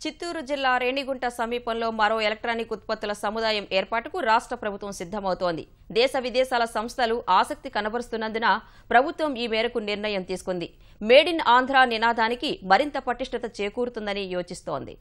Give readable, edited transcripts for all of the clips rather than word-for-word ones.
చిత్తూరు జిల్లా రేణిగుంట సమీపంలో మరో ఎలక్ట్రానిక్ ఉత్పత్తుల సముదాయం ఏర్పాటుకు రాష్ట్ర ప్రభుత్వం సిద్ధమవుతోంది. దేశ విదేశాల సంస్థలు ఆసక్తి కనబరుస్తున్నందున ప్రభుత్వం ఈ మేరకు నిర్ణయం తీసుకుంది. మేడ్ ఇన్ ఆంధ్ర నినాదానికి మరింత పటిష్టత చేకూరుతుందని యోచిస్తోంది.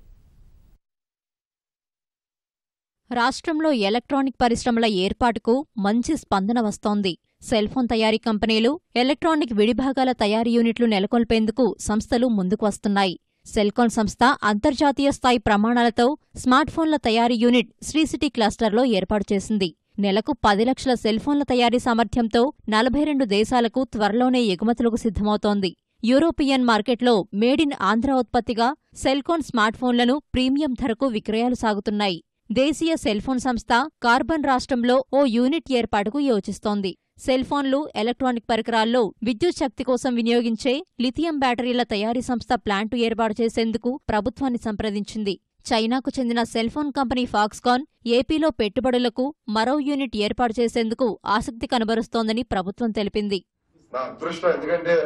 రాష్ట్రంలో ఎలక్ట్రానిక్ పరిశ్రమల ఏర్పాటుకు మంచి స్పందన వస్తోంది. సెల్ఫోన్ తయారీ కంపెనీలు, ఎలక్ట్రానిక్ విడిభాగాల తయారీ యూనిట్లు నెలకొల్పేందుకు సంస్థలు ముందుకు వస్తున్నాయి. సెల్కాన్ సంస్థ అంతర్జాతీయ స్థాయి ప్రమాణాలతో స్మార్ట్ఫోన్ల తయారీ యూనిట్ శ్రీసిటీ క్లస్టర్లో ఏర్పాటు చేసింది. నెలకు 10 లక్షల సెల్ఫోన్ల తయారీ సామర్థ్యంతో 42 దేశాలకు త్వరలోనే ఎగుమతులకు సిద్ధమవుతోంది. యూరోపియన్ మార్కెట్లో మేడ్ ఇన్ ఆంధ్ర ఉత్పత్తిగా సెల్కాన్ స్మార్ట్ఫోన్లను ప్రీమియం ధరకు విక్రయాలు సాగుతున్నాయి. దేశీయ సెల్ఫోన్ సంస్థ కార్బన్ రాష్ట్రంలో ఓ యూనిట్ ఏర్పాటుకు యోచిస్తోంది. సెల్ఫోన్లు, ఎలక్ట్రానిక్ పరికరాల్లో విద్యుత్ శక్తి కోసం వినియోగించే లిథియం బ్యాటరీల తయారీ సంస్థ ప్లాంటు ఏర్పాటు చేసేందుకు ప్రభుత్వాన్ని సంప్రదించింది. చైనాకు చెందిన సెల్ఫోన్ కంపెనీ ఫాక్స్కాన్ ఏపీలో పెట్టుబడులకు మరో యూనిట్ ఏర్పాటు చేసేందుకు ఆసక్తి కనబరుస్తోందని ప్రభుత్వం తెలిపింది. నా అదృష్టం, ఎందుకంటే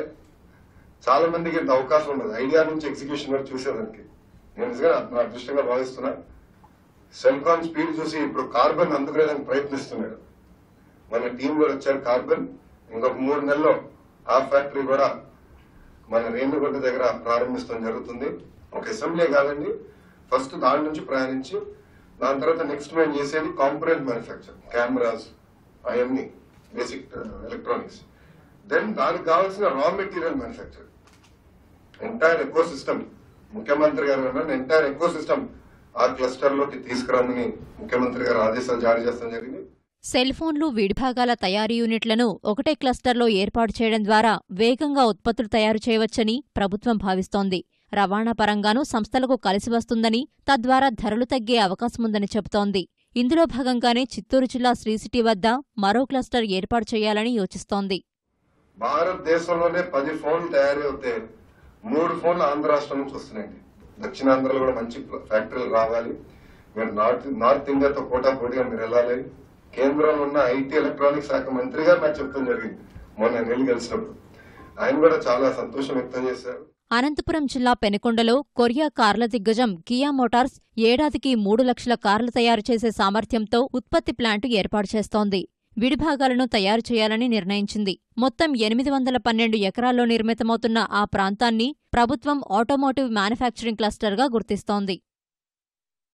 చాలా మందికి అవకాశం ఉండదు ఐడియా నుంచి ఎగ్జిక్యూషన్ వరకు చూసేదానికి. నేను నిజంగా నా అదృష్టంగా భావిస్తున్నా. సెల్కాన్ స్పీడ్ చూసి ఇప్పుడు కార్బన్ అందుకునేదానికి ప్రయత్నిస్తున్నాడు. మన టీం కూడా వచ్చారు. కార్బన్ ఇంకొక 3 నెలల్లో ఆ ఫ్యాక్టరీ కూడా మన రేణిగుంట దగ్గర ప్రారంభించడం జరుగుతుంది. ఒక అసెంబ్లీ కాదండి, ఫస్ట్ దాని నుంచి ప్రయాణించి దాని తర్వాత నెక్స్ట్ మేము చేసేది కాంపోనెంట్ మ్యానుఫ్యాక్చర్, కెమెరాస్, అవన్నీ బేసిక్ ఎలక్ట్రానిక్స్. దెన్ దానికి కావాల్సిన raw material manufacture, entire eco system. ముఖ్యమంత్రి గారు అన్నారు ఎంటైర్ ఎకో సిస్టమ్ ఆ క్లస్టర్ లోకి తీసుకురామని ముఖ్యమంత్రి గారు ఆదేశాలు జారీ చేస్తాం జరిగింది. సెల్ఫోన్లు, విడిభాగాల తయారీ యూనిట్లను ఒకటే క్లస్టర్లో ఏర్పాటు చేయడం ద్వారా వేగంగా ఉత్పత్తులు తయారు చేయవచ్చని ప్రభుత్వం భావిస్తోంది. రవాణా పరంగానూ సంస్థలకు కలిసి వస్తుందని, తద్వారా ధరలు తగ్గే అవకాశముందని చెబుతోంది. ఇందులో భాగంగానే చిత్తూరు జిల్లా శ్రీసిటీ వద్ద మరో క్లస్టర్ ఏర్పాటు చేయాలని యోచిస్తోంది. భారతదేశంలోనే 10 ఫోన్లు తయారీ అవుతే 3 ఫోన్లు ఆంధ్ర రాష్ట్రం నుంచి వస్తున్నాయండి. దక్షిణాంధ్రలో కూడా మంచి ఫ్యాక్టరీలు రావాలి. మీరు నార్త్ ఇండియాతో పోటాపోటీగా మీరు వెళ్ళాలి. కేంద్రంలో ఉన్న ఐటీ ఎలక్ట్రానిక్ శాఖ మంత్రిగా నాకు చెప్తాం జరిగింది మొన్న నేను కలిసినప్పుడు. ఆయన కూడా చాలా సంతోషం వ్యక్తం చేశారు. అనంతపురం జిల్లా పెనుకొండలో కొరియా కార్ల దిగ్గజం కియా మోటార్స్ ఏడాదికి 3 లక్షల కార్లు తయారు చేసే సామర్థ్యంతో ఉత్పత్తి ప్లాంటు ఏర్పాటు చేస్తోంది. విడిభాగాలను తయారు చేయాలని నిర్ణయించింది. మొత్తం 812 ఎకరాల్లో నిర్మితమవుతున్న ఆ ప్రాంతాన్ని ప్రభుత్వం ఆటోమోటివ్ మ్యానుఫ్యాక్చరింగ్ క్లస్టర్గా గుర్తిస్తోంది.